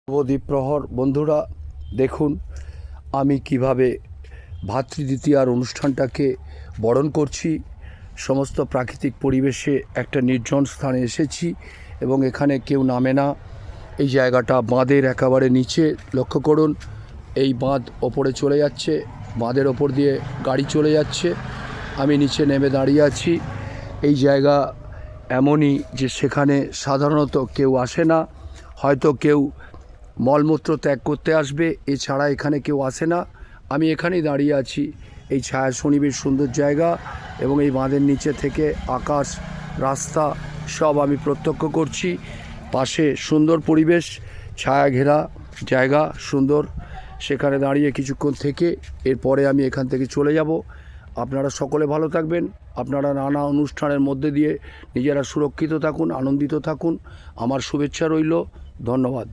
নবদ্বীপ প্রহর বন্ধুরা, দেখুন আমি কিভাবে ভাতৃদ্বিতীয়ার অনুষ্ঠানটাকে বরণ করছি। সমস্ত প্রাকৃতিক পরিবেশে একটা নির্জন স্থানে এসেছি এবং এখানে কেউ নামে না। এই জায়গাটা বাঁধের একেবারে নিচে, লক্ষ্য করুন। এই বাঁধ ওপরে চলে যাচ্ছে, বাঁধের ওপর দিয়ে গাড়ি চলে যাচ্ছে, আমি নিচে নেমে দাঁড়িয়ে আছি। এই জায়গা এমনই যে সেখানে সাধারণত কেউ আসে না, হয়তো কেউ মলমূত্র ত্যাগ করতে আসবে, এছাড়া এখানে কেউ আসে না। আমি এখানেই দাঁড়িয়ে আছি। এই ছায়া শনিবের সুন্দর জায়গা এবং এই বাঁধের নিচে থেকে আকাশ, রাস্তা সব আমি প্রত্যক্ষ করছি। পাশে সুন্দর পরিবেশ, ছায়া ঘেরা জায়গা সুন্দর। সেখানে দাঁড়িয়ে কিছুক্ষণ থেকে এরপরে আমি এখান থেকে চলে যাব। আপনারা সকলে ভালো থাকবেন। আপনারা নানা অনুষ্ঠানের মধ্যে দিয়ে নিজেরা সুরক্ষিত থাকুন, আনন্দিত থাকুন। আমার শুভেচ্ছা রইল। ধন্যবাদ।